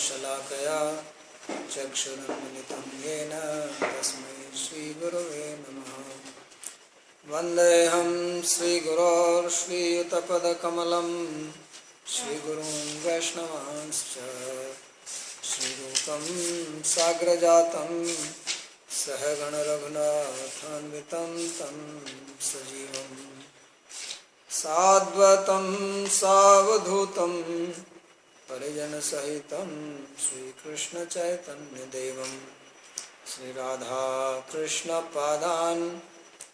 शलाकया चक्षुरुन्मिलितं येन तस्मै श्रीगुरवे नमः। वन्देऽहं श्रीगुरोः श्रीयुतपदकमलं श्रीगुरून् वैष्णवांश्च श्रीरूपं साग्रजातं सहगण रघुनाथान्वितं तं सजीवं साद्वैतं सावधूतं परिजनसहितं श्रीकृष्णचैतन्यदेवं श्रीराधाकृष्णपादान्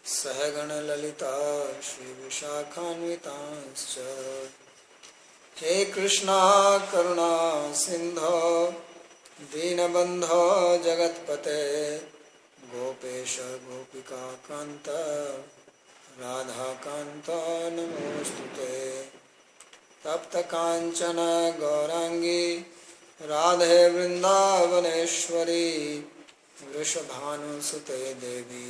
सहगण ललिता श्रीविशाखान्वितांश्च। हे कृष्णा करुणा सिंधो दीनबंधो जगत्पते गोपेश गोपिका कांत राधा कांत नमोस्तुते। तप्त कांचन गौरांगी राधे वृंदावनेश्वरी वृषभानुसुते देवी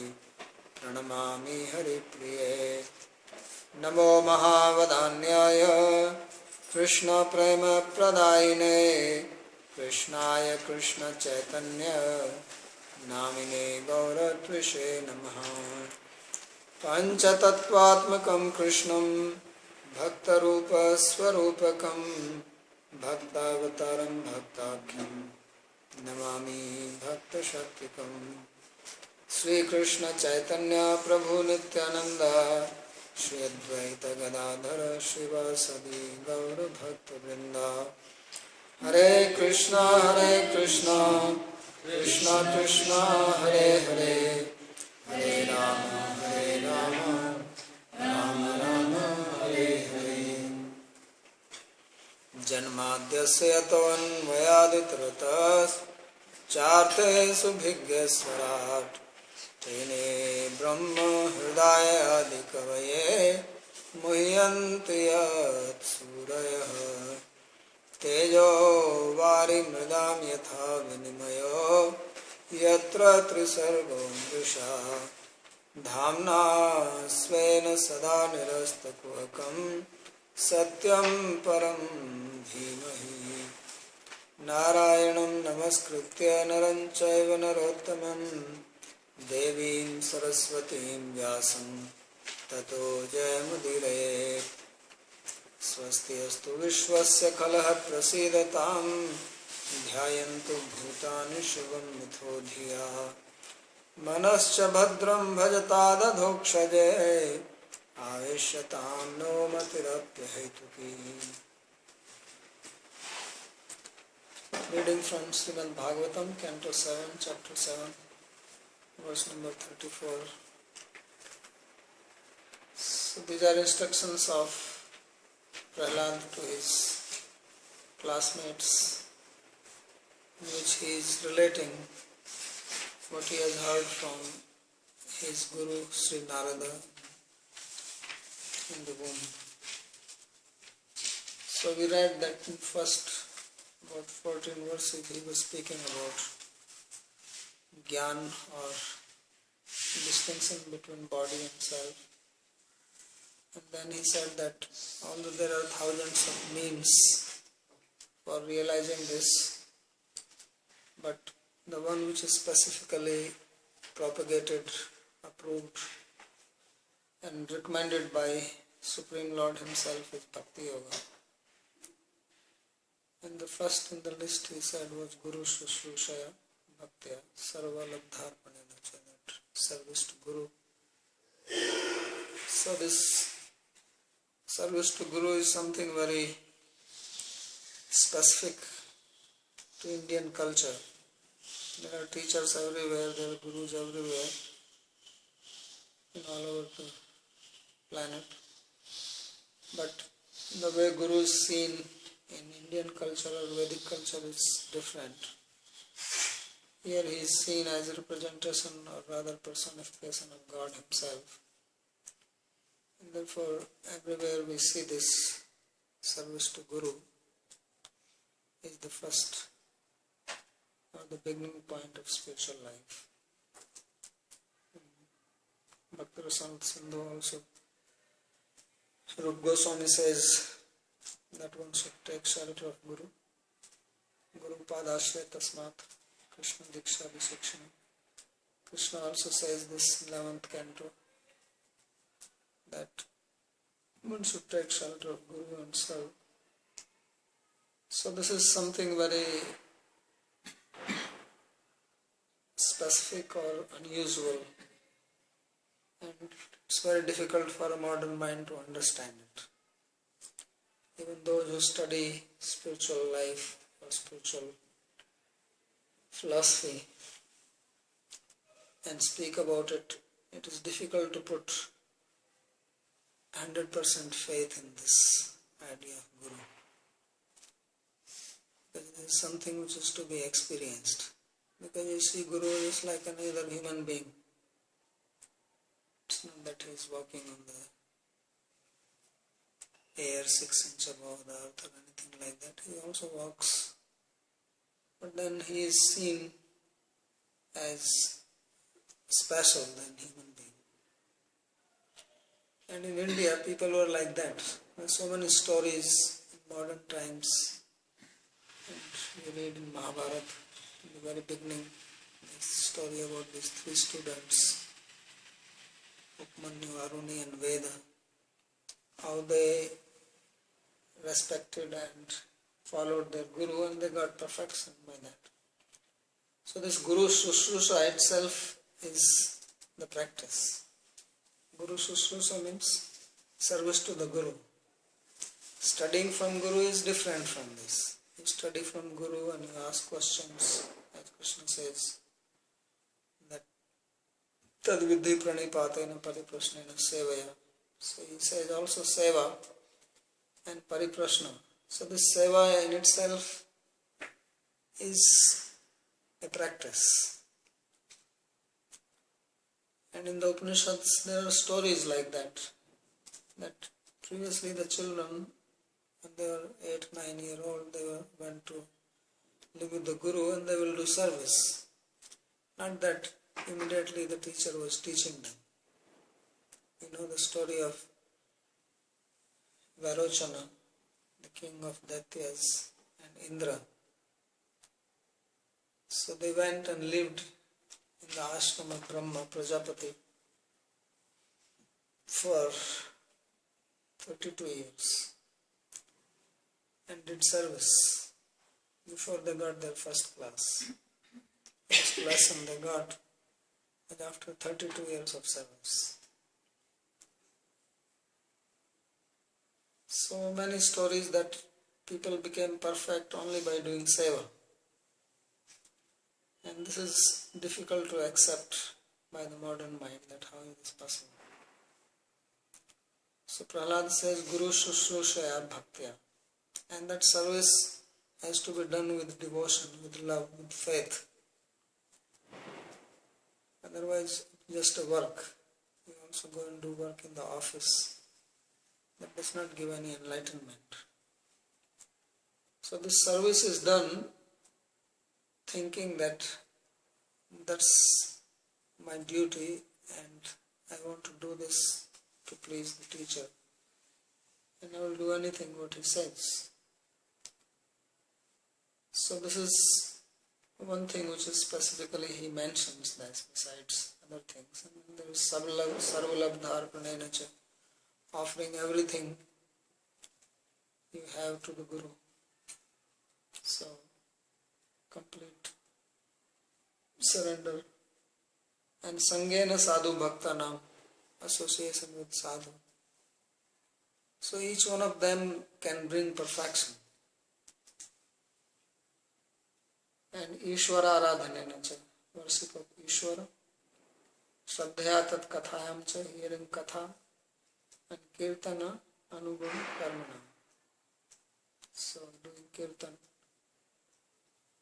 प्रणमामि हरिप्रिये। नमो महावदान्याय कृष्ण प्रेम प्रदायिने कृष्णाय कृष्ण चैतन्य नामिने गौरत्विषे नमः। पंचतत्वात्मकं कृष्णं भक्तरूप स्वरूपकं भक्तावतारं भक्ताख्यं नमामि भक्तशक्तिकं। श्रीकृष्ण चैतन्य प्रभु नित्यानंद श्री अद्वैत गदाधर श्रीवासदि गौर भक्त वृंदा। हरे कृष्णा कृष्णा कृष्णा हरे हरे हरे राम राम राम हरे हरे। जन्माद्यस्य यतोऽन्वयादितरतश्चार्थेषु भिज्ञस्वराट् तेने ब्रह्म हृदय आदिकवये मुह्यन्ति यत्सूरयः। तेजो वारिमृदां यथा विनिमयो यत्र त्रिसर्गो मृषा धाम्ना स्वेन सदा निरस्तकुहकं सत्यं परं धीमहि। नारायणं नमस्कृत्य नरं चैव नरोत्तमं देवीं सरस्वतीं व्यासं ततो जयमुदीरये। स्वस्ति अस्तु विश्वस्य खलः प्रसीदतां ध्यायन्तु भूतानि शुभं मिथो धिया। मनश्च भद्रं भजतादधोक्षजे आवेश्यतां no मतिरप्यहेतुकी। Reading from Srimad Bhagavatam, Canto 7, Chapter 7, verse number 34. So these are instructions of Prahlad to his classmates, in which he is relating what he has heard from his Guru Sri Narada in the womb. So we read that in first about 14 verses he was speaking about Gyan or distinction between body and self. And then he said that although there are thousands of means for realizing this, but the one which is specifically propagated, approved and recommended by Supreme Lord himself is Bhakti Yoga. And the first in the list he said was Guru Shushrusaya Bhaktya Sarva Labdharpanena, that service to Guru. So this service to Guru is something very specific to Indian culture. There are teachers everywhere, there are gurus everywhere, in all over the planet. But the way Guru is seen in Indian culture or Vedic culture is different. Here he is seen as a representation or rather personification of God himself. And therefore everywhere we see this service to Guru is the first or the beginning point of spiritual life. Bhakti Rasamrita Sindhu also, Rupa Goswami says that one should take shelter of Guru. Guru Padashre Tasmat Krishna Diksha Vishikshana. Krishna also says this in 11th Canto that one should take shelter of Guru and serve. So this is something very specific or unusual, and it's very difficult for a modern mind to understand it. Even those who study spiritual life or spiritual philosophy and speak about it, it is difficult to put 100% faith in this idea of Guru. But it is something which is to be experienced. Because you see, Guru is like another human being. It's not that he is walking on the air 6 inches above the earth or anything like that. He also walks. But then he is seen as special than human being. And in India, people were like that. There are so many stories in modern times. And you read in Mahabharata, in the very beginning, this story about these 3 students, Upmanyu, Aruni and Veda, how they respected and followed their Guru and they got perfection by that. So this Guru Shushrusha itself is the practice. Guru Shushrusha means service to the Guru. Studying from Guru is different from this. You study from Guru and you ask questions, as Krishna says, that tad vidhi pranipatena pariprasnena sevaya. So he says also seva and pariprashna. So this seva in itself is a practice. And in the Upanishads there are stories like that. That previously the children, when they were 8-9-year-old, they went to live with the Guru and they will do service. Not that immediately the teacher was teaching them. You know the story of Varochana, the king of Daityas, and Indra. So they went and lived in the ashram of Brahma, Prajapati, for 32 years and did service before they got their first class. First lesson they got was after 32 years of service. So many stories that people became perfect only by doing seva. And this is difficult to accept by the modern mind, that how it is possible. So Prahlad says, Guru Shushrusha Bhaktiya. And that service has to be done with devotion, with love, with faith. Otherwise, just a work. You also go and do work in the office. That does not give any enlightenment. So this service is done thinking that that's my duty and I want to do this to please the teacher. And I will do anything what he says. So this is one thing which is specifically he mentions that besides other things. And there is sarvalabdhar pranenacha, offering everything you have to the Guru. So complete surrender. And sangena sadhu bhakta nam, association with sadhu. So each one of them can bring perfection. And Ishvara aradhanena cha, worship of Ishvara. Shraddhaya tat kathayam cha, hearing katha. And kirtana anugam karmana. So doing kirtan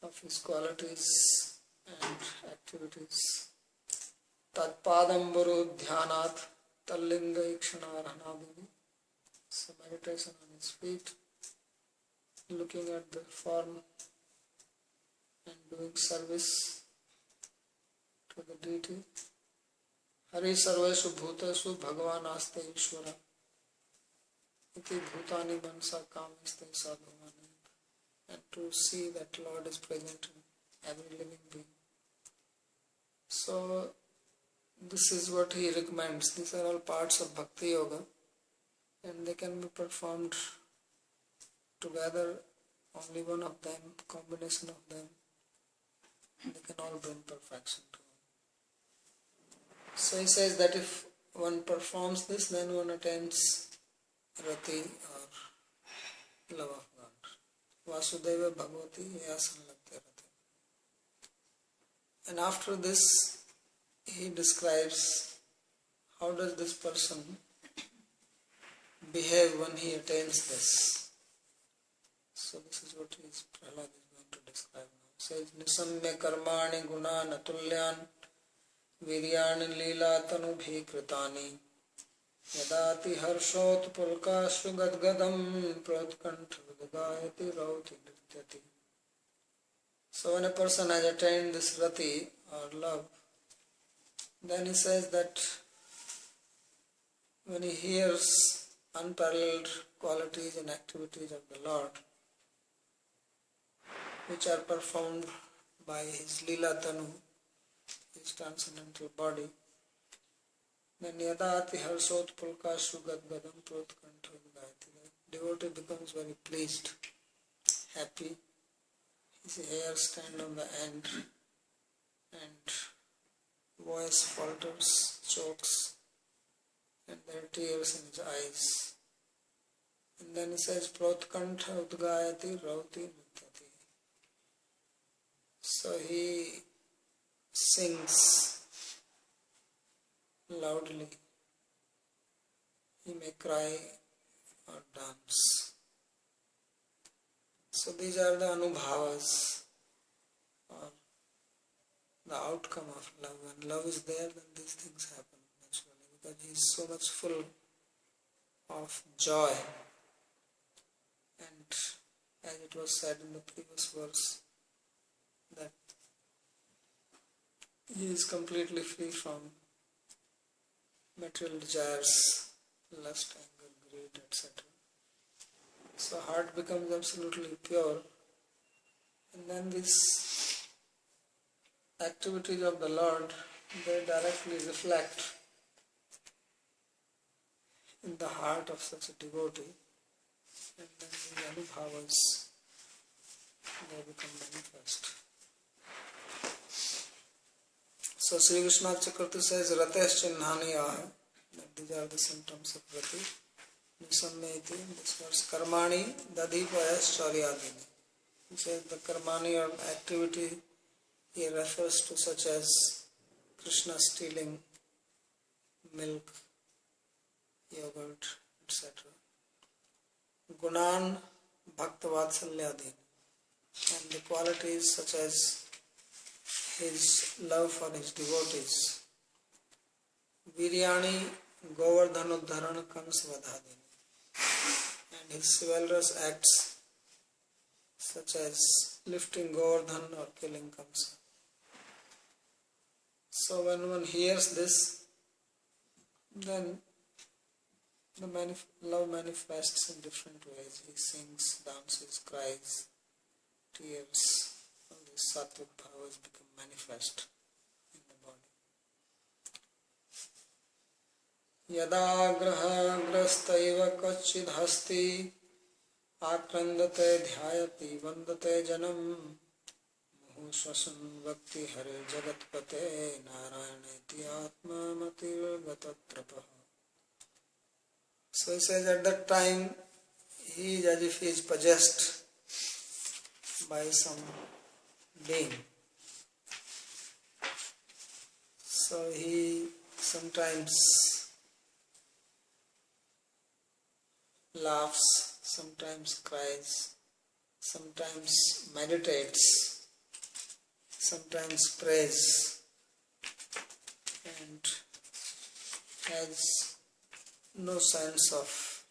of his qualities and activities. Tat padamburu dhyanat tallinga ikshanaranadini. So meditation on his feet, looking at the form and doing service to the deity. Hari sarveshu bhutesu bhagavan aste ishvara. Iti bhutani mansa kamaste sadhumani. and to see that Lord is present in every living being. So this is what he recommends. These are all parts of Bhakti Yoga, and they can be performed together, only one of them, combination of them, they can all bring perfection to one. So he says that if one performs this, then one attains Rati or love of God. Vasudeva Bhagavati Yasanlakte Rati. And after this, he describes how does this person behave when he attains this. So this is what Prahlad is going to describe now. It says, Nisamya karmani guna natulyan viryani lila tanubhi kritani yadati harshot pulkashu gadgadam pratkantha vidagayati rauti nrityati. So when a person has attained this rati or love, then he says that when he hears unparalleled qualities and activities of the Lord, which are performed by his Lila Tanu, his transcendental body, then Yadati Harsot Pulka Shugat Gadam Protkantha Vidayati. The devotee becomes very pleased, happy. His hair stands on the end and voice falters, chokes, and there are tears in his eyes. And then he says, Protkantha Udgayati Rauti Nityati. So he sings loudly. He may cry or dance. So these are the anubhavas, or the outcome of love. When love is there, then these things happen naturally, because he is so much full of joy. And as it was said in the previous verse, that he is completely free from material desires, lust, anger, greed, etc. So heart becomes absolutely pure, and then these activities of the Lord, they directly reflect in the heart of such a devotee, and then the anubhavas, they become manifest. So Sri Vishwanath Chakravarti says, Ratesh Chinnhani Aha, that these are the symptoms of Rati. Nisamyati, in this verse, Karmani Dadhipayas Charyadini. He says the Karmani or activity he refers to, such as Krishna stealing milk, yogurt, etc. Gunan Bhaktavatshalyadini, and the qualities such as his love for his devotees. Viryani Govardhanudharana Kamsavadhadini, and his chivalrous acts such as lifting Govardhan or killing Kamsa. So when one hears this, then the love manifests in different ways. He sings, dances, cries, tears. All these sattvic powers become manifest in the body. Yada graha grastaiva kachid hasti akrandate dhyayati vandate janam muhusvasan bhakti hare jagatpate narayaneti atma matir gatatrapaha. So he says at that time he is as if he is possessed by some being. So he sometimes laughs, sometimes cries, sometimes meditates, sometimes prays, and has no sense of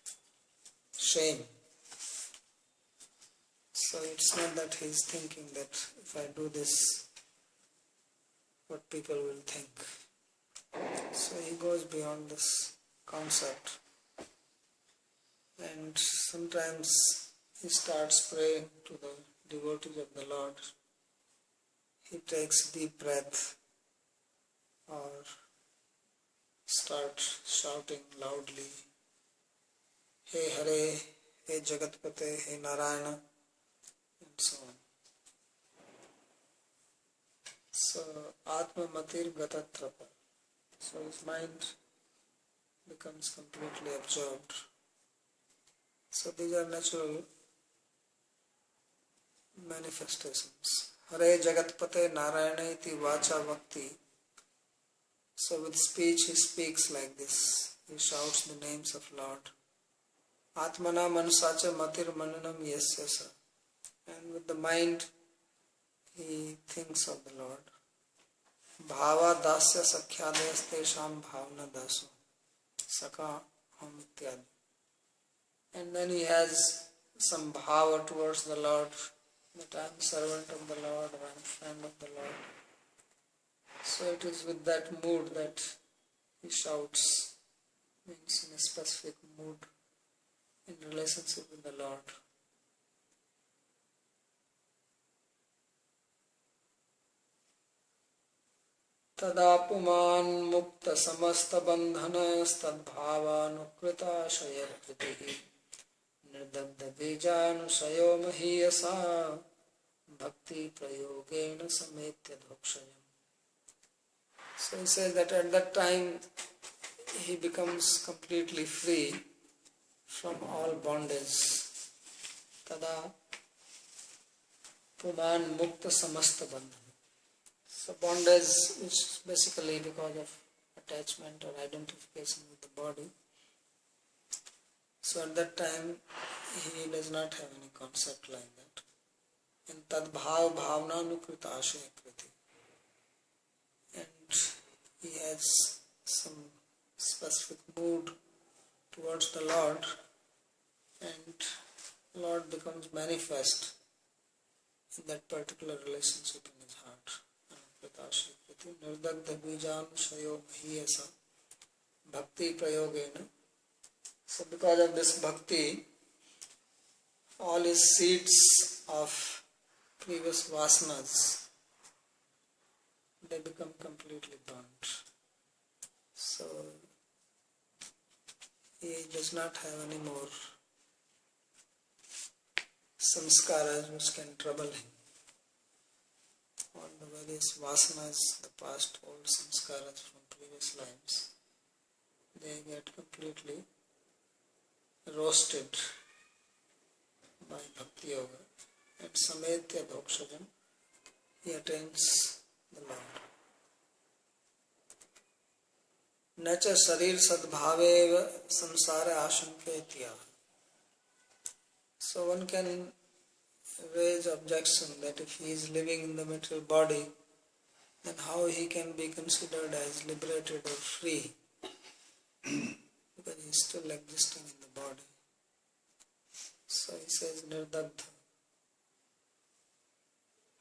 shame. So it's not that he is thinking that if I do this, what people will think. So he goes beyond this concept. And sometimes he starts praying to the devotees of the Lord, he takes deep breath or starts shouting loudly, Hey Hare, Hey Jagatpate, Hey Narayana, and so on. So, Atma Matir Gatatrapa. So his mind becomes completely absorbed. So these are natural manifestations. Hare Jagatpate Narayana iti vacha bhakti. So with speech he speaks like this. He shouts the names of Lord. Atmana manusacha matir mananam yasyasa. And with the mind he thinks of the Lord. Bhava dasya sakhyadayas tesham bhavna daso. Saka hum ityadi. And then he has some bhava towards the Lord, that I am servant of the Lord or I am friend of the Lord. So it is with that mood that he shouts, means in a specific mood in relationship with the Lord. Tadapuman mukta samasta bandhana stadbhavanukrita shayakritihi nirdagda bijanusayo mahiyasa bhakti prayogena sametya dhokshayam. So he says that at that time he becomes completely free from all bondage. Tada puman mukta samasta bandhana. So bondage is basically because of attachment or identification with the body. So at that time he does not have any concept like that. And tad bhav bhavna nukrita ashaya kriti. And he has some specific mood towards the Lord, and Lord becomes manifest in that particular relationship in his heart. Nirdagda bijan shayo mahiyasa bhakti prayogena. So because of this bhakti, all his seeds of previous vasanas, they become completely burnt. So he does not have any more samskaras which can trouble him. All the various vasanas, the past old samskaras from previous lives, they get completely roasted by Bhakti Yoga. And Sametya Dhokshajam, he attains the Lord. Nacha Sharir Sadbhaveva Samsara Ashanketya. So one can raise objection that if he is living in the material body, then how he can be considered as liberated or free, because he is still existing in the body. So he says Nirdagdha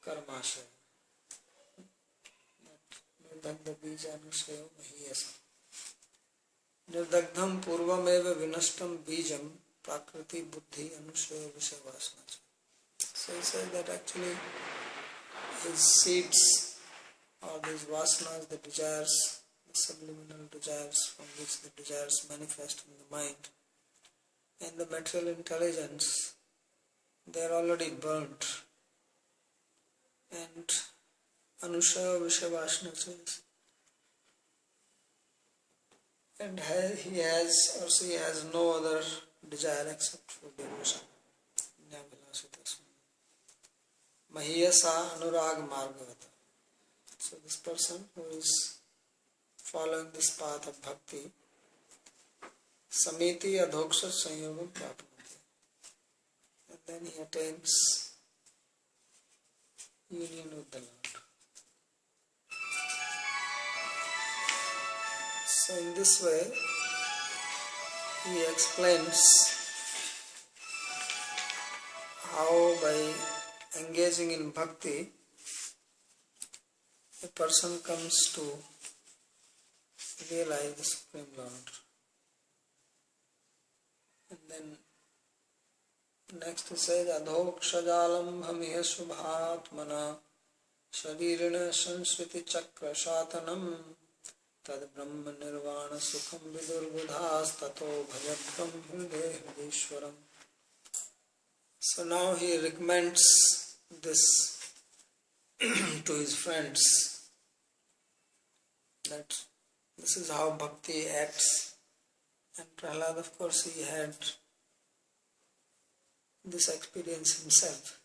Karmasha. Nirdagdha Bijanusayo Mahiyasa. Nirdagdham Purvameva Vinashtam Bijam Prakriti Buddhi Anusayo Vishavasana. So he says that actually his seeds or these vasanas, the desires, the subliminal desires from which the desires manifest in the mind, and the material intelligence, they are already burnt. And Anushaya Vishavasana says, and he has or she has no other desire except for devotion. Mahiyasa Anurag Margavata. So this person who is following this path of bhakti, Samiti Adhoksha Sanyogam Prapnati. And then he attains union with the Lord. So in this way, he explains how by engaging in bhakti, a person comes to realize the Supreme Lord. And then Next he says, Adhokshajalambhamiya subhatmana sharirina sansriti chakra shatanam tad brahma nirvana sukham vidurbudhas tato bhajadvam hriday hridishwaram. So now he recommends this to his friends, that this is how bhakti acts. And Prahlad, of course, he had this experience himself,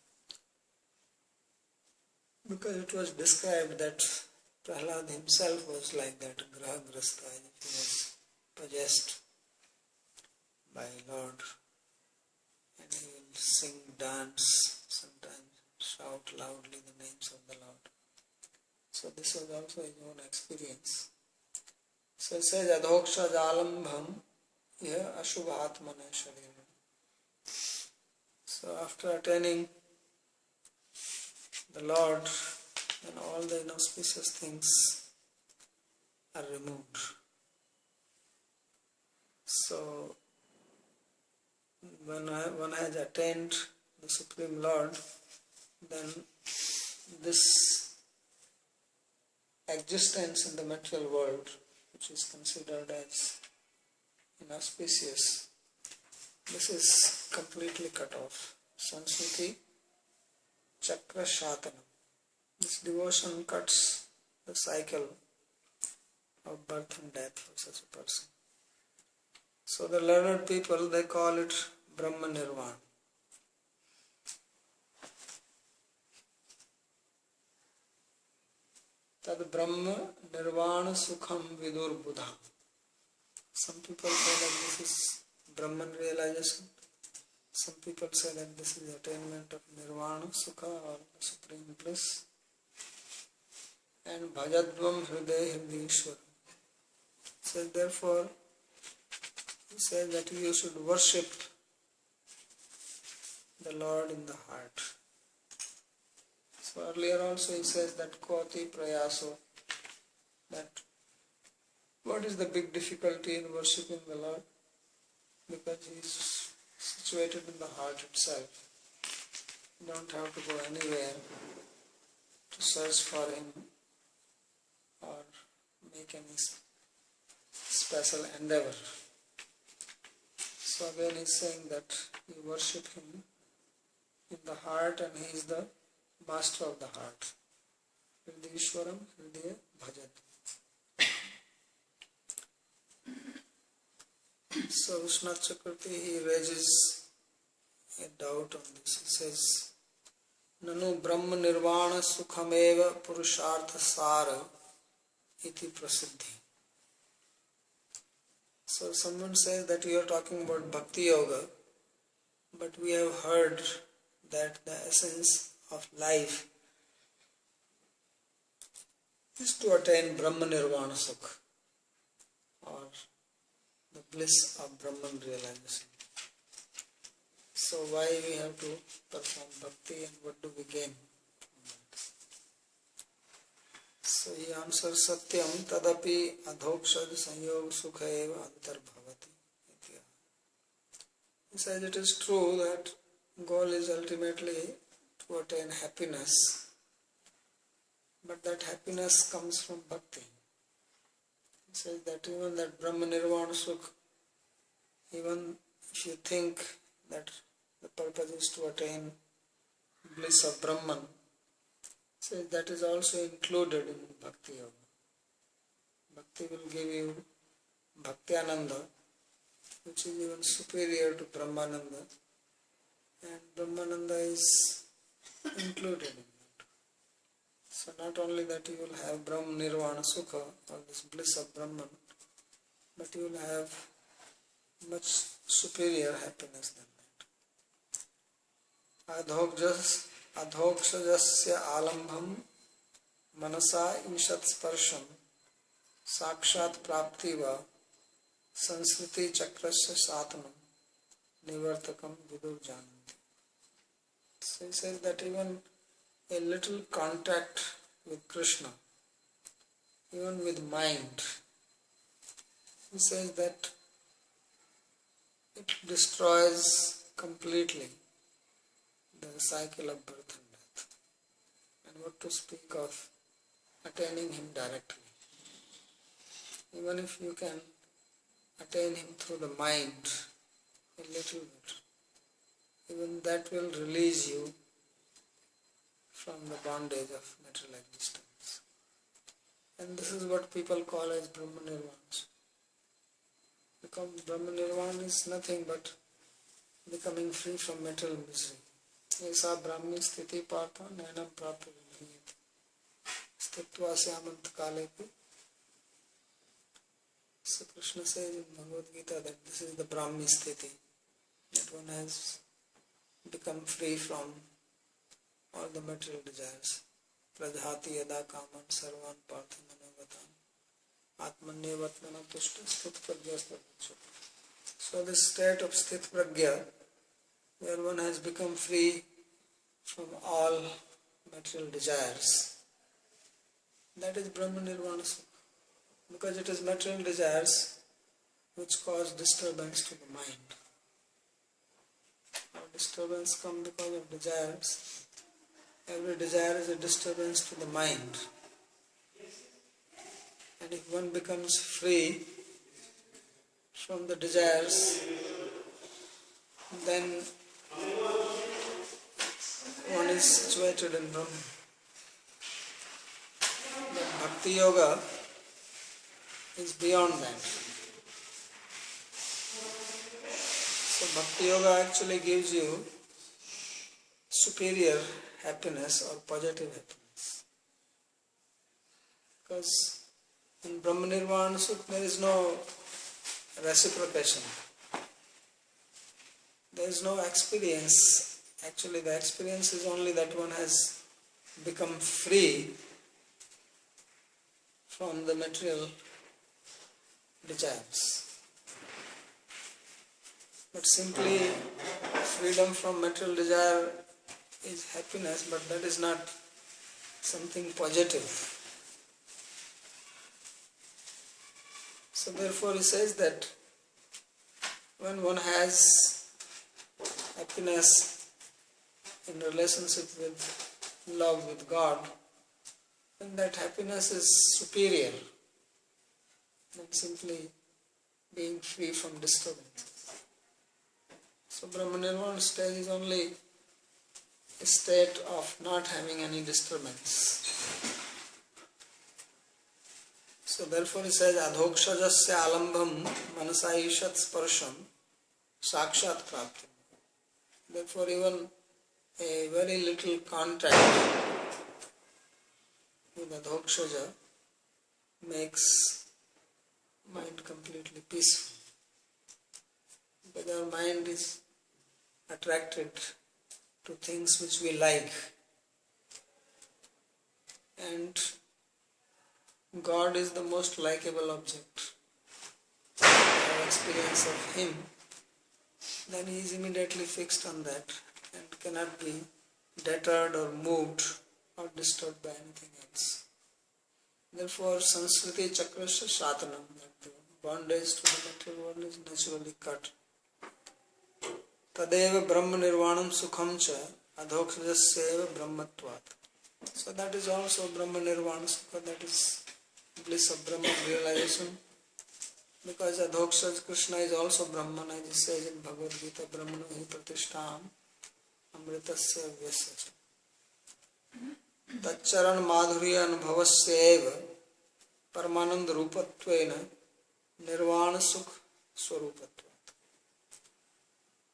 because it was described that Prahlad himself was like that, Grahagrastha, he was possessed by Lord, and he will sing, dance, sometimes shout loudly the names of the Lord. So this was also his own experience. So it says, Adhoksha jalambham ya ashubhatmana sharirana. So after attaining the Lord, then all the inauspicious things are removed. So when one has attained the Supreme Lord, then this existence in the material world, which is considered as inauspicious, this is completely cut off. Sanskriti Chakra Shatanam. This devotion cuts the cycle of birth and death for such a person. So the learned people, they call it Brahma Nirvana. Tad Brahma Nirvana Sukham Vidur Buddha. Some people say that this is Brahman realization. Some people say that this is the attainment of Nirvana Sukha or supreme bliss. And Bhajadvam Hriday Hridishwar. So therefore, he says that you should worship the Lord in the heart. So earlier also he says that Koti Prayaso, that what is the big difficulty in worshipping the Lord? Because he is situated in the heart itself. You don't have to go anywhere to search for him or make any special endeavor. So again he is saying that you worship him in the heart, and he is the master of the heart. Hridishwaram Hridaya Bhajat. So Vishnu Chakravarti, he raises a doubt on this. He says, Nanu Brahma Nirvana Sukhameva Purushartha Sara iti Prasiddhi. So someone says that you are talking about Bhakti Yoga, but we have heard that the essence of life is to attain Brahma Nirvana Sukha, or the bliss of Brahman realization. So why we have to perform bhakti, and what do we gain from that? So he answers, Satyam tadapi adhokshad sanyog sukha eva antarbhavati. He says it is true that goal is ultimately to attain happiness, but that happiness comes from bhakti. He says that even that Brahma Nirvana Sukha, even if you think that the purpose is to attain bliss of Brahman, says that is also included in Bhakti Yoga. Bhakti will give you Bhakti Ananda, which is even superior to Brahmananda, and Brahmananda is included in it. So not only that you will have Brahma Nirvana Sukha, or this bliss of Brahman, but you will have much superior happiness than that. Adhokshajasya alambham manasa ishat sparsham sakshat praptiva sanskriti chakrasya satanam nivartakam vidur jananti. So he says that even a little contact with Krishna, even with mind, he says that it destroys completely the cycle of birth and death. And what to speak of attaining Him directly. Even if you can attain Him through the mind a little bit, even that will release you from the bondage of material existence. And this is what people call as Brahma Nirvana. Because Brahma Nirvana is nothing but becoming free from material misery. Esa Brahmi sthiti partha nainam prapta vibhiyate. Stitva syamant kalepi. So Krishna says in Bhagavad Gita that this is the Brahmi sthiti. That one has become free from all the material desires. Prajhati yada kaman sarvan partha manavatan. Atmanyevatmana tushta sthit pragyasta. So this state of sthit pragya, where one has become free from all material desires, that is Brahma Nirvana Sukha. Because it is material desires which cause disturbance to the mind. Or disturbance comes because of desires. Every desire is a disturbance to the mind. And if one becomes free from the desires, then one is situated in Brahma. But Bhakti Yoga is beyond that. So Bhakti Yoga actually gives you superior happiness or positive happiness. Because in Brahma Nirvana Sukha there is no reciprocation. There is no experience. Actually the experience is only that one has become free from the material desires. But simply freedom from material desire is happiness, but that is not something positive. So therefore he says that when one has happiness in relationship with love with God, then that happiness is superior than simply being free from disturbance. So Brahma Nirvana stage is only a state of not having any disturbance. So therefore he says, adhokshajasya alambham manasayishat sparsham sakshat prapti. Therefore even a very little contact with adhokshaja makes mind completely peaceful. Because our mind is attracted to things which we like. And God is the most likable object. Our experience of Him, then he is immediately fixed on that and cannot be deterred or moved or disturbed by anything else. Therefore, Sanskriti Chakrasya Shatanam, that the bondage to the material world is naturally cut. Tadeva Brahma Nirvanam Sukham Cha Adhokshajasya Brahmatvat. So that is also Brahma Nirvana Sukha, that is bliss of Brahman realization. Because Adhokshaj Krishna is also Brahman, as he says in Bhagavad Gita, Brahmano hi pratishtham amritasya vyasya. Tacharan madhurya anubhavasya eva paramanand rupatvena nirvana sukh swarupatvat.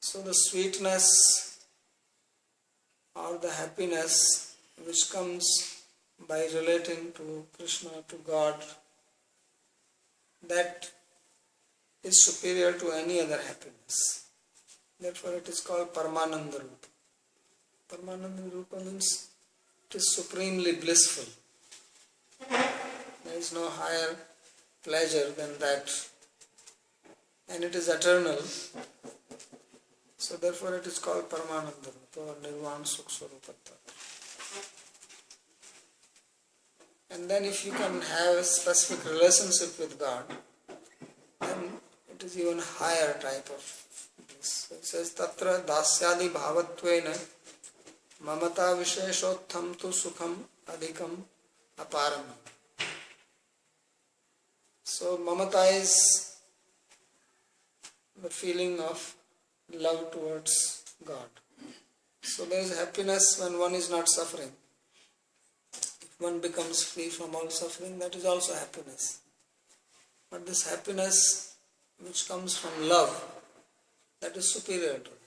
So the sweetness or the happiness which comes by relating to Krishna, to God, that is superior to any other happiness. Therefore it is called Paramananda Rupa. Paramananda Rupa means it is supremely blissful. There is no higher pleasure than that. And it is eternal. So therefore it is called Paramananda Rupa or Nirvana Sukha Swarupatva. And then if you can have a specific relationship with God, then it is even higher type of bliss. So it says, Tatra dasyadi bhavatvena Mamata visheshottham tu sukham adhikam aparam. So mamata is the feeling of love towards God. So there is happiness when one is not suffering. If one becomes free from all suffering, that is also happiness. But this happiness which comes from love, that is superior to it.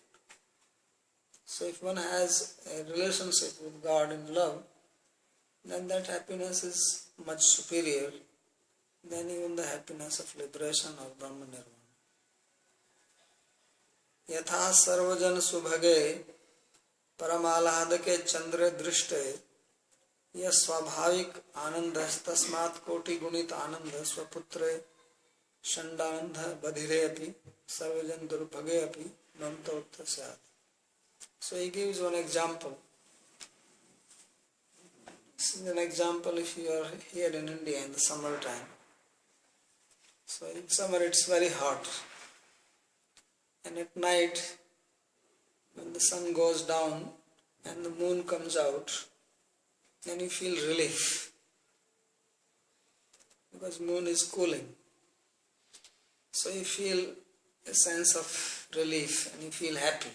So if one has a relationship with God in love, then that happiness is much superior than even the happiness of liberation or Brahma Nirvana. Yatha sarvajan subhage paramalahadake chandre drishte yasvabhavik anandas tasmat koti gunit ananda swaputre shandanandha badhire api sarvajan durbhage api mamta uttasat. So he gives one example. This is an example if you are here in India in the summertime. So in summer it's very hot. And at night, when the sun goes down and the moon comes out, then you feel relief. Because moon is cooling. So you feel a sense of relief and you feel happy.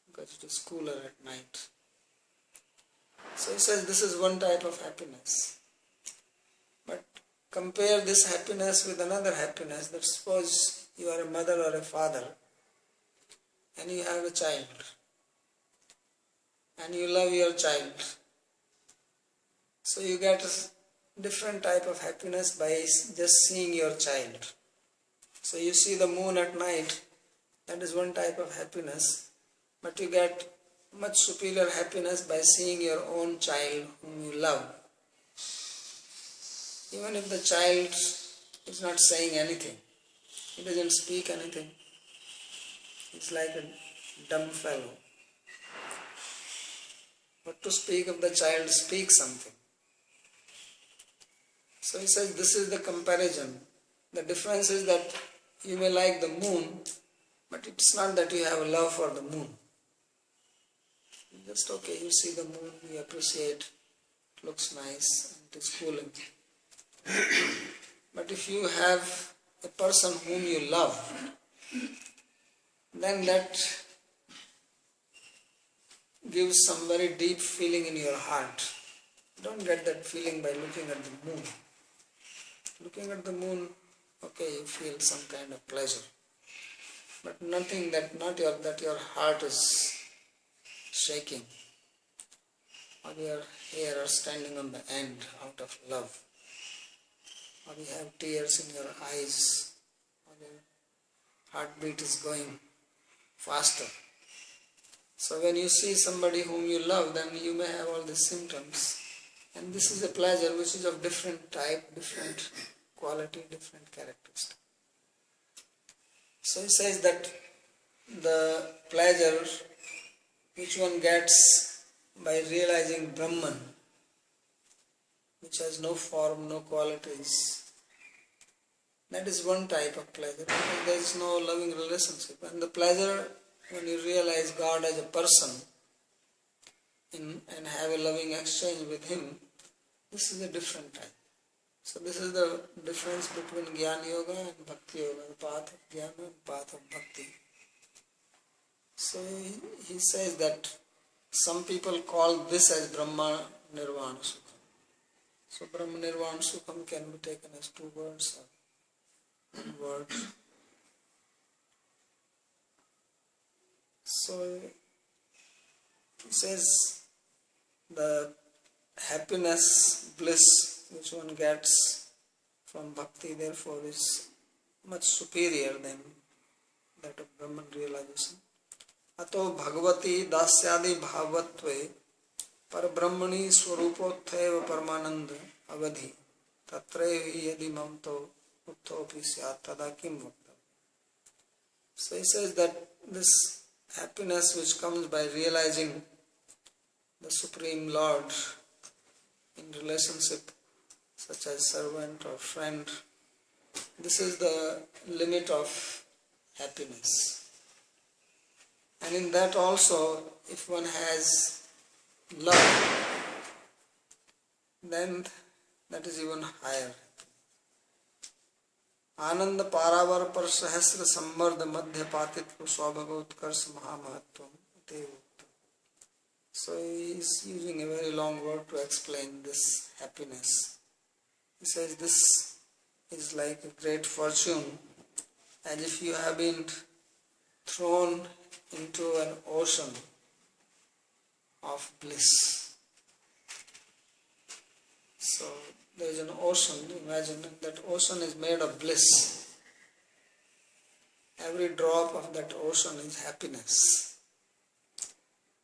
Because it is cooler at night. So he says this is one type of happiness. But compare this happiness with another happiness. That suppose you are a mother or a father and you have a child and you love your child. So you get a different type of happiness by just seeing your child. So you see the moon at night, that is one type of happiness. But you get much superior happiness by seeing your own child whom you love. Even if the child is not saying anything, he doesn't speak anything. He's like a dumb fellow. But to speak of the child speaks something. So he says this is the comparison. The difference is that you may like the moon, but it's not that you have a love for the moon. Just okay, you see the moon, you appreciate, it looks nice, and it is cooling. But if you have a person whom you love, then that gives some very deep feeling in your heart. You don't get that feeling by looking at the moon. Looking at the moon, okay, you feel some kind of pleasure. But nothing that your heart is shaking, or your hair are standing on the end out of love, or you have tears in your eyes, or your heartbeat is going faster. So when you see somebody whom you love, then you may have all these symptoms. And this is a pleasure which is of different type, different quality, different characteristic. So he says that the pleasure which one gets by realizing Brahman, which has no form, no qualities, that is one type of pleasure, because there is no loving relationship. And the pleasure when you realize God as a person and have a loving exchange with Him, this is a different type. So this is the difference between Jnana Yoga and Bhakti Yoga, the path of Jnana and path of Bhakti. So he says that some people call this as Brahma Nirvana Sukham. So Brahma Nirvana Sukham can be taken as two words or one word. So he says the happiness, bliss which one gets from Bhakti therefore is much superior than that of Brahman realization. Ato Bhagavati Dasyadi Bhavatve Parabrahmani Swarupotheva Paramananda Avadhi Tatrevi Yadi Mamto Uttopi Syat Tada Kim Bhakta. So he says that this happiness which comes by realizing the Supreme Lord in relationship such as servant or friend, this is the limit of happiness. And in that also, if one has love, then that is even higher. आनंद पारावर पर सहस्र संवर्ध मध्य पातित्व स्वभगोत्कर्ष महामहत्व. So he is using a very long word to explain this happiness. He says this is like a great fortune, as if you have been thrown into an ocean of bliss. So there is an ocean, imagine that ocean is made of bliss. Every drop of that ocean is happiness.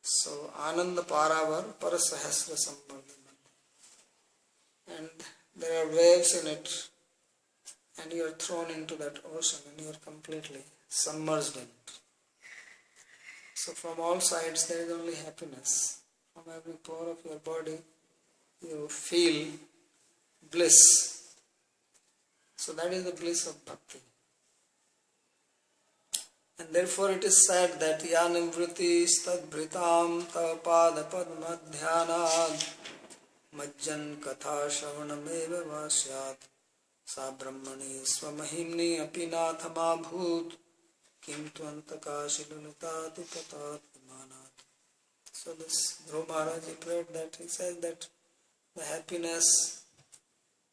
So Ananda Paravar Parasahasra Sambandha. And there are waves in it, and you are thrown into that ocean and you are completely submerged in it. So from all sides there is only happiness. From every pore of your body you feel bliss. So that is the bliss of bhakti. And therefore it is said that yanimvriti stadbhritam tapada padmadhyanad majjan katha shravanameva vasyat sa brahmani swamahimni apinathama kim tvantakashilunitati patat vimanat. So this Dhruva Maharaj, he prayed that, he says that the happiness,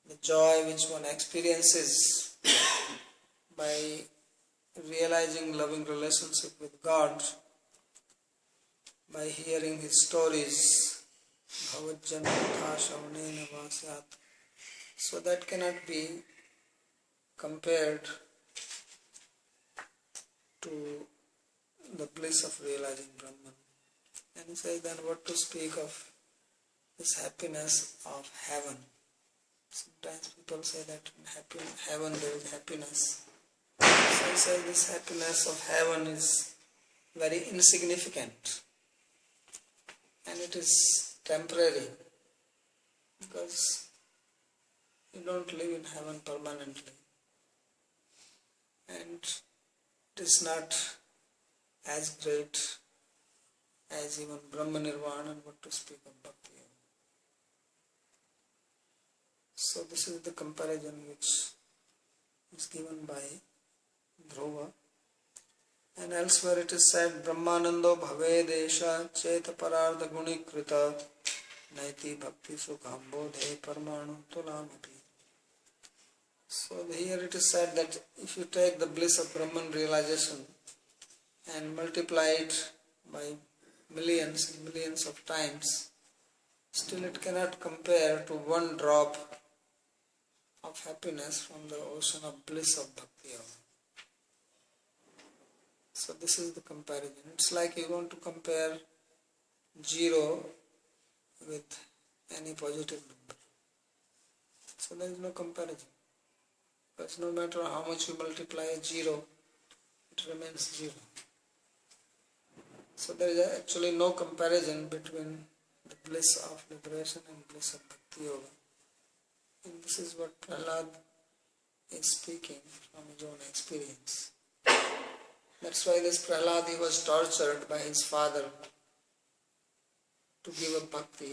the joy which one experiences by realizing loving relationship with God, by hearing His stories, bhavajjan katha shravanena vasyat, so that cannot be compared to the bliss of realizing Brahman. And he says then what to speak of this happiness of heaven. Sometimes people say that in heaven there is happiness. So he says this happiness of heaven is very insignificant and it is temporary, because you don't live in heaven permanently, and it is not as great as even Brahma Nirvana, and what to speak of Bhakti. So this is the comparison which is given by Dhruva. And elsewhere it is said, Brahmanando bhavedesha cheta parardha gunikrita naiti bhakti sukham bodhe parmanu tulamapi. So here it is said that if you take the bliss of Brahman realization and multiply it by millions and millions of times, still it cannot compare to one drop of happiness from the ocean of bliss of Bhakti. So this is the comparison. It's like you want to compare 0 with any positive number. So there is no comparison. Because no matter how much you multiply 0, it remains 0. So there is actually no comparison between the bliss of liberation and bliss of Bhakti Yoga. And this is what Prahlad is speaking from his own experience. That's why this Prahlad, he was tortured by his father to give up bhakti,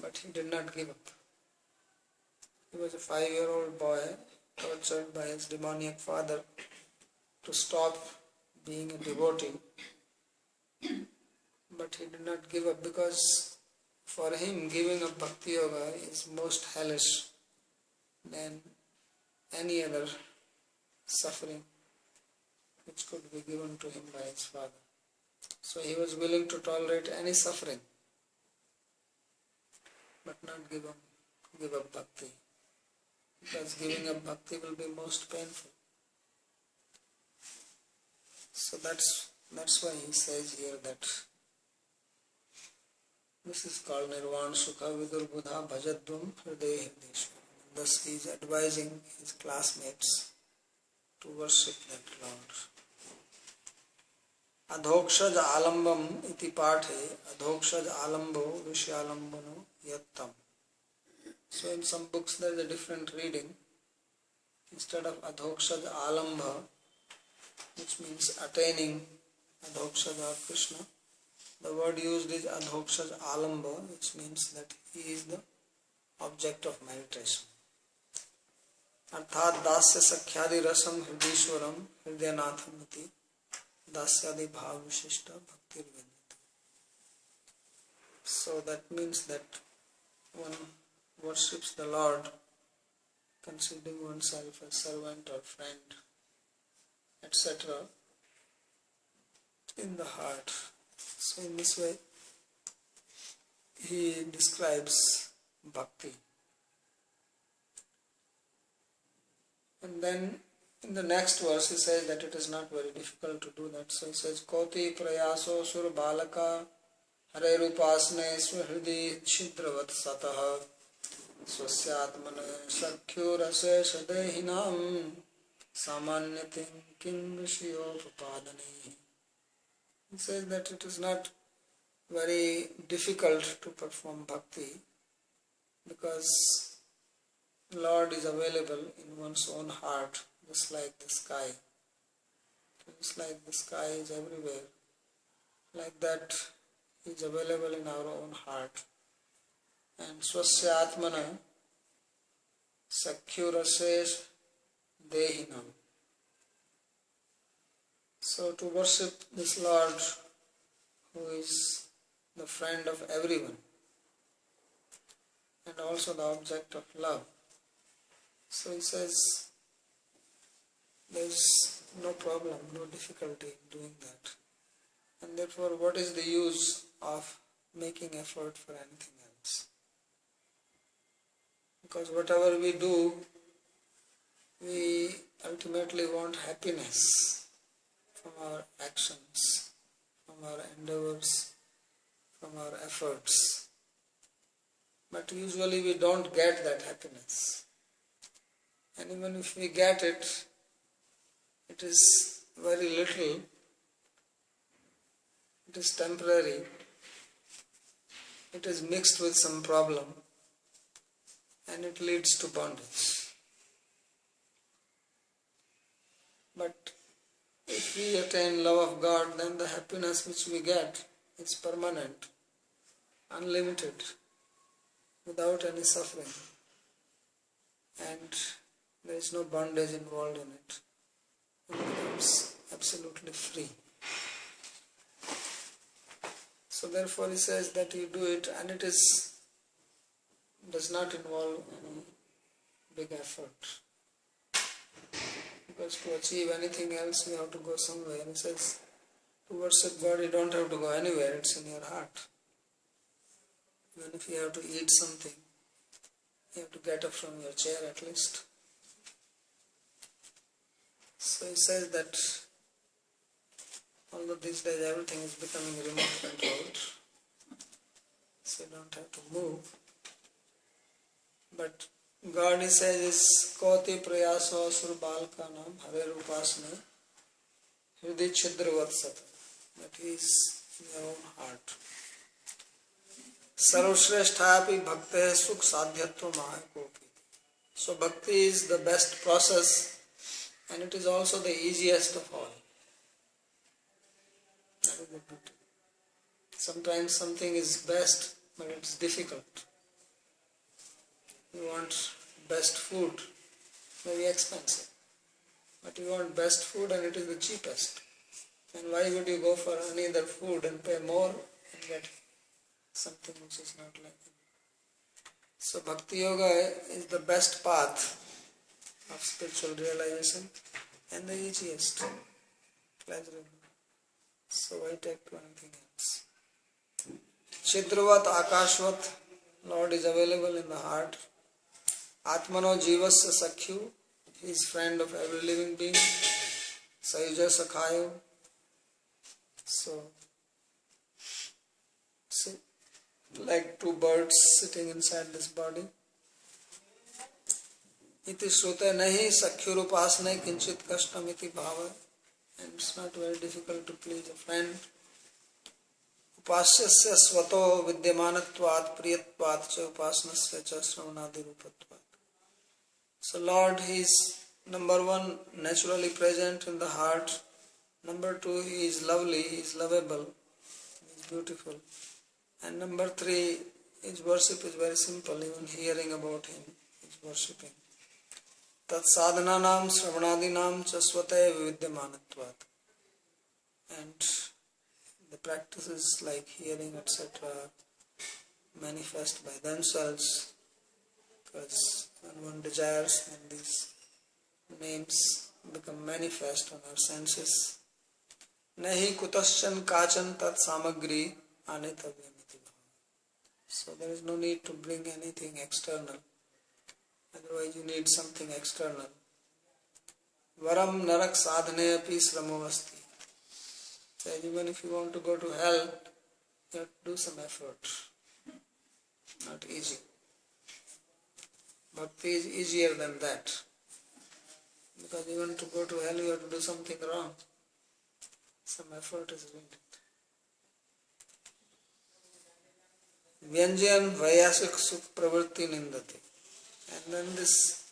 but he did not give up. He was a 5-year-old boy tortured by his demoniac father to stop being a devotee, but he did not give up, because for him giving up Bhakti Yoga is most hellish than any other suffering which could be given to him by his father. So he was willing to tolerate any suffering, but not give up bhakti, because giving up bhakti will be most painful. So that's why he says here that this is called Nirvana Sukha Vidur Buddha Bhajadvam Hriday Hrideshu. Thus he is advising his classmates to worship that Lord. Adhokshaj alambam iti pathe adhokshaj alambo vishyalambano yattam. So in some books there is a different reading. Instead of adhokshaj alamba, which means attaining Adhokshaj or Krishna. The word used is Adhokshaj Alamba, which means that he is the object of meditation. Arthat Dasya Sakhyadi Rasam Hridishwaram Hridayanatham iti Dasyadi Bhav Vishishta Bhakti Rvendita. So that means that one worships the Lord considering oneself as servant or friend, etc. in the heart. So in this way he describes bhakti. And then in the next verse he says that it is not very difficult to do that. So he says, Koti prayaso sur balaka hare rupasne swahridi chidravat satah swasyatmane sakyo rase shadehinam samanyatim kim vishiyo papadani. He says that it is not very difficult to perform bhakti because Lord is available in one's own heart, just like the sky. Just like the sky is everywhere, like that He is available in our own heart. And swasya atmana sakyurasesh dehinam. So to worship this Lord who is the friend of everyone and also the object of love. So he says there is no problem, no difficulty in doing that. And therefore what is the use of making effort for anything else? Because whatever we do, we ultimately want happiness from our actions, from our endeavors, from our efforts. But usually we don't get that happiness. And even if we get it, it is very little, it is temporary, it is mixed with some problem, and it leads to bondage. But if we attain love of God, then the happiness which we get is permanent, unlimited, without any suffering. And there is no bondage involved in it. It becomes absolutely free. So therefore he says that you do it, and it does not involve any big effort. Because to achieve anything else you have to go somewhere. He says to worship God you don't have to go anywhere, it's in your heart. Even if you have to eat something, you have to get up from your chair at least. So he says that although these days everything is becoming remote controlled, so you don't have to move. But God, he says, is Koti Prayaso Asur Balkanam Hare Rupasne Hridi Chidravat Sata. That he is in your own heart. Sarvashreshthaapi Bhakte Sukh Sadhyatva Mahakopi. So bhakti is the best process and it is also the easiest of all. That is the beauty. Sometimes something is best, but it's difficult. You want best food, maybe expensive. But you want best food and it is the cheapest. And why would you go for any other food and pay more and get something which is not like it? So Bhakti Yoga is the best path of spiritual realization and the easiest, pleasurable. So why take to anything else? Chidravat Akashvat, Lord is available in the heart. Atmano Jivasya Sakhyu, he is friend of every living being. Sayuja Sakhayo. So, see, like two birds sitting inside this body. Iti Shrute Nahi Sakhyurupasne Kinchit Kashtam iti Bhava. And it's not very difficult to please a friend. Upasyasya Svato Vidyamanatvat Priyatvat Cha Upasnasya Cha Sravanadi Rupatvat. So Lord, he is number one, naturally present in the heart, Number 2, he is lovely, he is lovable, he is beautiful. And number 3, his worship is very simple, even hearing about him, he is worshipping. Tat sadhananam sravanadinam chasvate vividyamanatvat. And the practices like hearing, etc., manifest by themselves, because when one desires, then these names become manifest on our senses. Nahi kutaschan kachan tat samagri anetavyamiti. So there is no need to bring anything external. Otherwise you need something external. Varam narak sadhane api sramavasti. So even if you want to go to hell, you have to do some effort. Not easy. Bhakti is easier than that. Because even to go to hell, you have to do something wrong. Some effort is needed. Vyanjan vayasik sukh pravritti nindati. And then these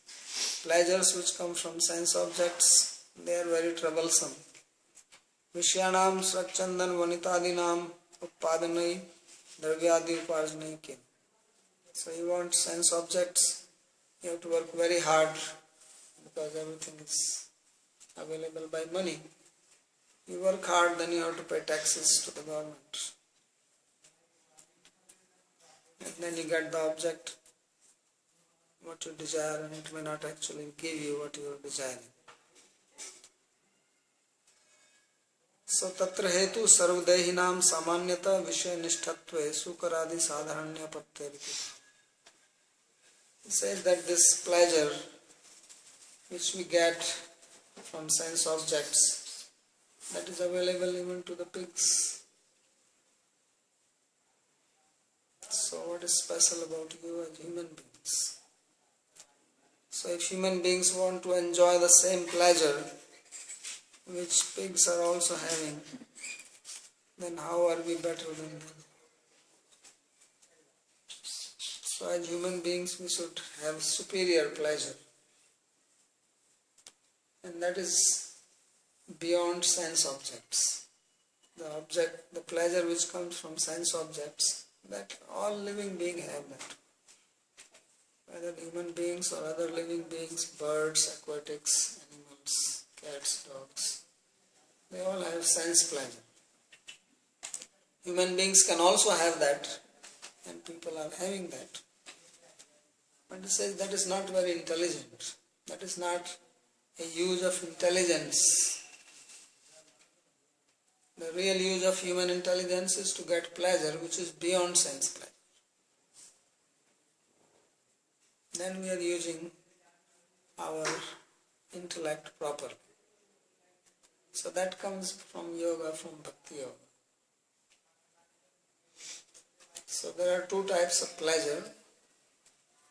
pleasures which come from sense objects, they are very troublesome. Vishyanam srachandan vanitadinam uppadanai dravyadi uparjanai kim. So you want sense objects, you have to work very hard because everything is available by money. You work hard, then you have to pay taxes to the government. And then you get the object, what you desire, and it may not actually give you what you are desiring. So tatra hetu sarvdehinam samanyata vishaya nishthatve sukaradi sadharanya patteriti. He says that this pleasure which we get from sense objects, that is available even to the pigs. So what is special about you as human beings? So if human beings want to enjoy the same pleasure which pigs are also having, then how are we better than them? So as human beings we should have superior pleasure. And that is beyond sense objects. The pleasure which comes from sense objects, that all living beings have that. Whether human beings or other living beings, birds, aquatics, animals, cats, dogs, they all have sense pleasure. Human beings can also have that, and people are having that. But it says that is not very intelligent. That is not a use of intelligence. The real use of human intelligence is to get pleasure which is beyond sense pleasure. Then we are using our intellect properly. So that comes from yoga, from Bhakti yoga. So there are two types of pleasure.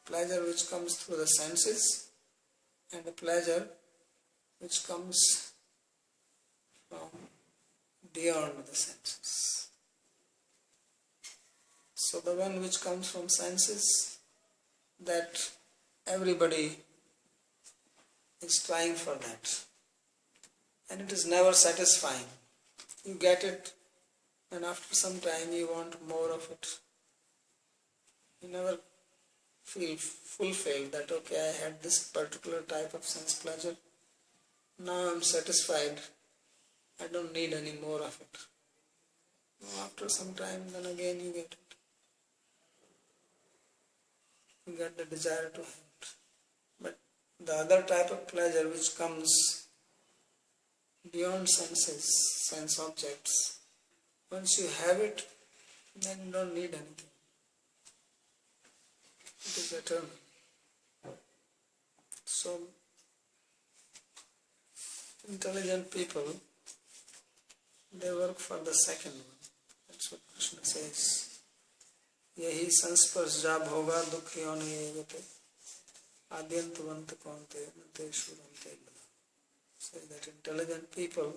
Pleasure which comes through the senses, and a pleasure which comes from beyond the senses. So the one which comes from senses, that everybody is trying for that. And it is never satisfying. You get it, and after some time you want more of it. You never feel fulfilled that, okay, I had this particular type of sense pleasure. Now I am satisfied. I don't need any more of it. After some time, then again you get it. You get the desire to have it. But the other type of pleasure which comes beyond senses, sense objects, once you have it, then you don't need anything. It is eternal. So, intelligent people, they work for the second one. That's what Krishna says. Yahi sansparsja bhoga dukhyone egate adyantavanta konte nate shurante. Say that intelligent people,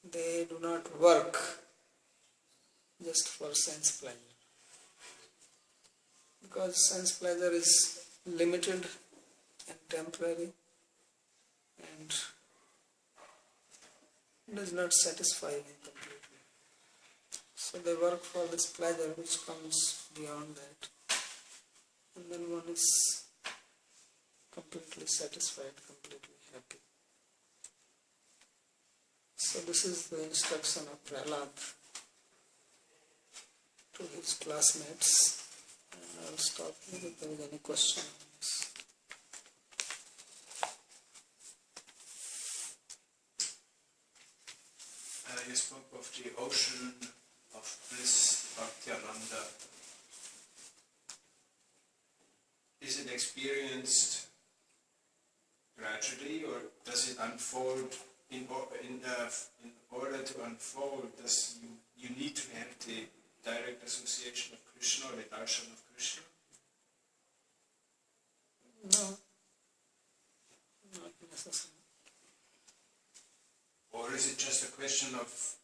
they do not work just for sense pleasure. Because sense pleasure is limited and temporary, and does not satisfy me completely. So they work for this pleasure which comes beyond that. And then one is completely satisfied, completely happy. So this is the instruction of Prahlad to his classmates. And I'll stop here if there is any question on this. You spoke of the ocean of bliss, Bhakti-Aranda. Is it experienced gradually, or does it unfold in order to unfold? Does you need to have the direct association of Krishna or the darshan of Krishna? No, not necessarily. Or is it just a question of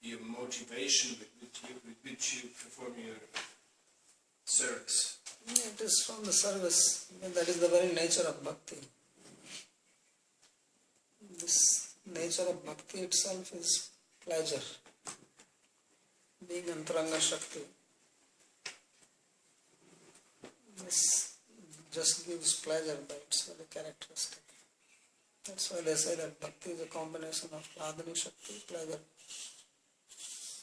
your motivation with which you perform your service? It is from the service. That is the very nature of bhakti. This nature of bhakti itself is pleasure. Being Antaranga Shakti, this just gives pleasure by its very characteristic. That's why they say that bhakti is a combination of Radhani Shakti, pleasure,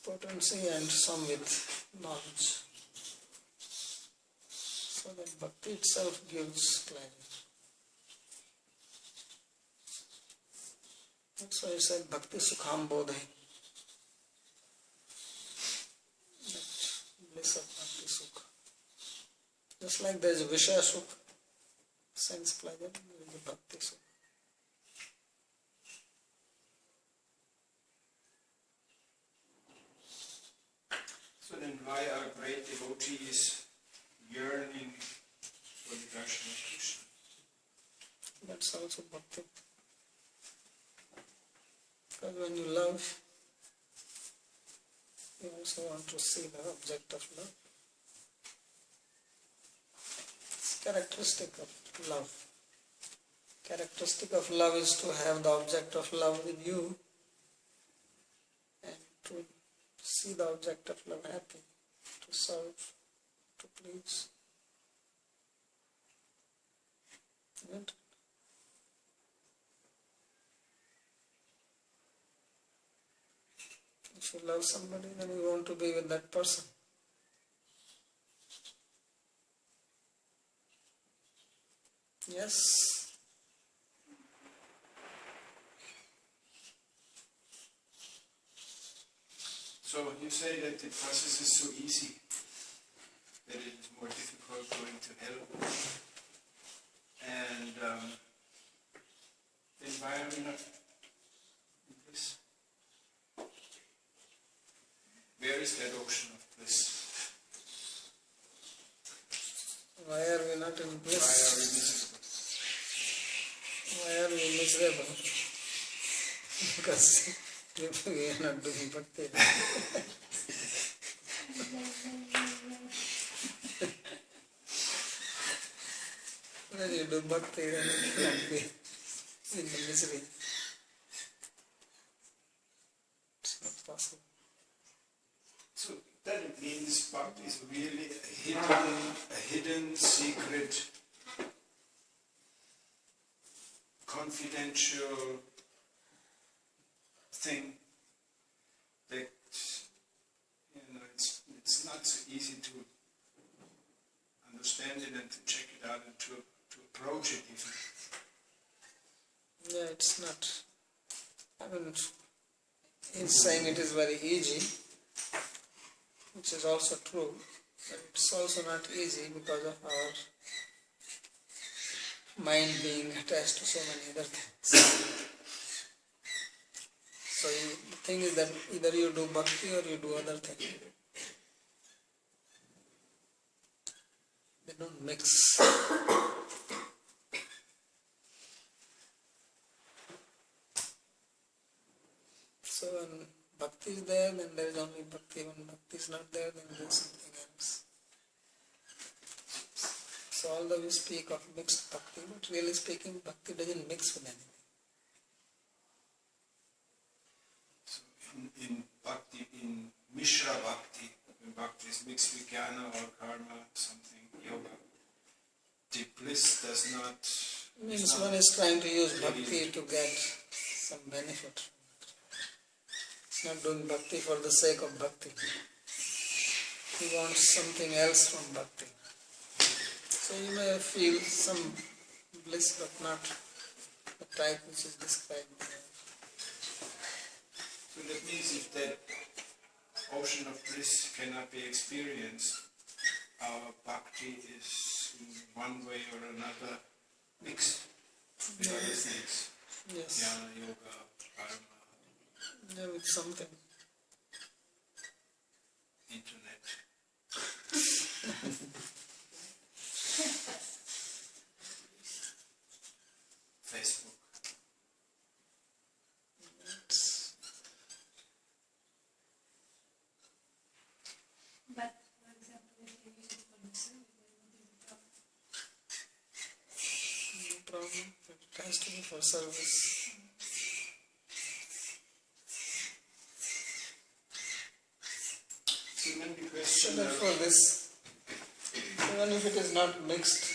potency, and some with knowledge. So that bhakti itself gives pleasure. That's why it said bhakti sukham bodhi. That bliss of bhakti sukha. Just like there is vishaya sukha, sense pleasure, there is a bhakti sukha. So then why are great devotees yearning for the darshan of Krishna? That's also bhakti. Because when you love, you also want to see the object of love. It's characteristic of love. Characteristic of love is to have the object of love with you and to see the object of love happy, to serve, to please. Isn't it? If you love somebody, then you want to be with that person. Yes. So you say that the process is so easy that it is more difficult going to hell. And then why are we not in bliss? Where is that ocean of bliss? Why are we not in bliss? Why are we miserable? Why are we miserable? Because we are not doing bhakti. When you do bhakti, then you cannot be in the misery. It's not possible. So that means bhakti is really a hidden, secret, confidential thing that it's not so easy to understand it and to check it out and to approach it even. Yeah, it's not. I mean, he's saying it is very easy, which is also true, but it's also not easy because of our mind being attached to so many other things. So the thing is that either you do bhakti or you do other things. They don't mix. So when bhakti is there, then there is only bhakti. When bhakti is not there, then there is something else. So although we speak of mixed bhakti, but really speaking, bhakti doesn't mix with anything. Mishra Bhakti, when Bhakti is mixed with jnana or karma, something, yoga, the bliss does not... Means one is trying to use bhakti to get some benefit. It's not doing bhakti for the sake of bhakti. He wants something else from bhakti. So you may feel some bliss, but not the type which is described there. So that means if that ocean of bliss cannot be experienced, our bhakti is in one way or another mixed with other things. Yes. Jnana, yoga, karma, Yeah, with something. internet. Facebook. But, for example, if they use it for themselves, then what is the problem? No problem. It has to be for service. So then the So question therefore this, even if it is not mixed,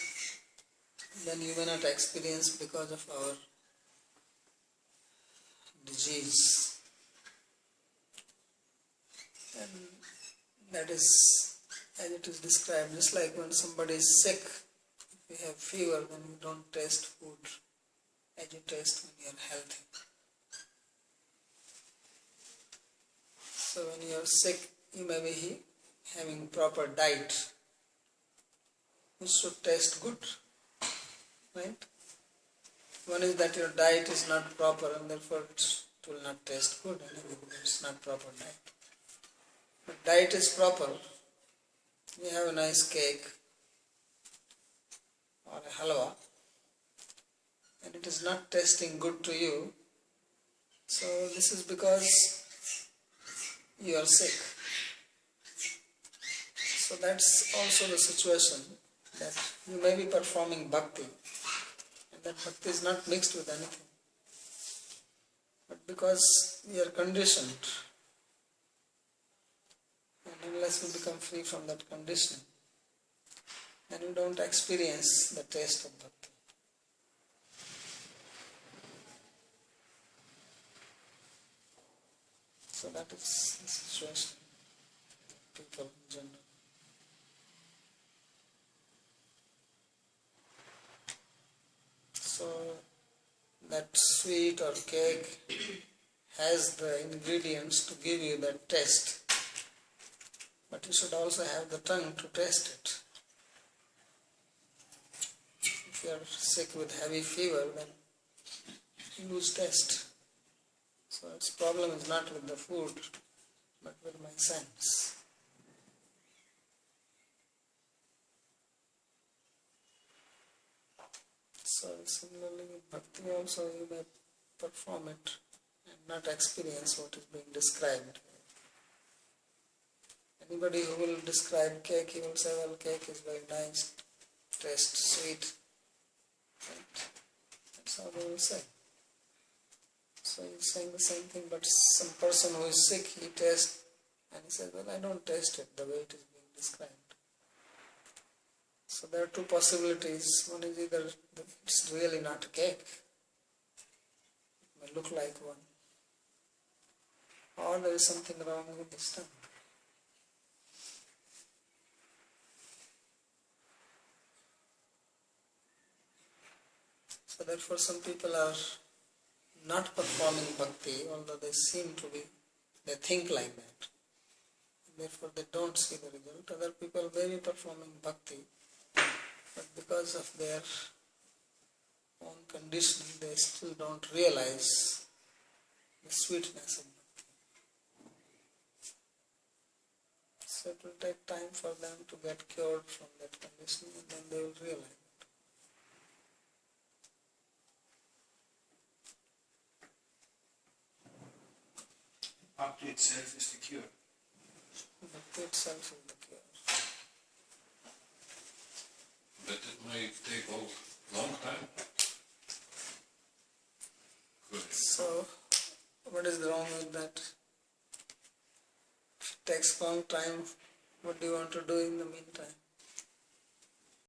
then you may not experience because of our disease. And that is, as it is described, just like when somebody is sick, if you have fever, then you don't taste food as you taste when you are healthy. So when you are sick, you may be having proper diet, which should taste good, right? One is that your diet is not proper and therefore it will not taste good, and it's not proper diet. But diet is proper. You have a nice cake or a halwa and it is not tasting good to you, so this is because you are sick. So that's also the situation, that you may be performing bhakti and that bhakti is not mixed with anything. But because we are conditioned, and unless we become free from that conditioning, then we don't experience the taste of bhakti. So that is the situation of people in general. So that sweet or cake has the ingredients to give you that taste, but you should also have the tongue to taste it. If you are sick with heavy fever, then you lose taste. So its problem is not with the food, but with my sense. So similarly with bhakti also you may perform it and not experience what is being described. Anybody who will describe cake, he will say, well, cake is very nice, taste sweet. Right? That's how they will say. So he's saying the same thing, but some person who is sick, he tastes and he says, well, I don't taste it the way it is being described. So there are two possibilities. One is either it's really not a cake, it may look like one, or there is something wrong with this tongue. So therefore some people are not performing bhakti, although they seem to be, they think like that. Therefore they don't see the result. Other people may be performing bhakti, but because of their own conditioning, they still don't realize the sweetness of bhakti. So it will take time for them to get cured from that conditioning, and then they will realize it. Bhakti itself is the cure. Bhakti itself is the cure. But it may take a long time. Good. So, what is wrong with that? If it takes long time. What do you want to do in the meantime?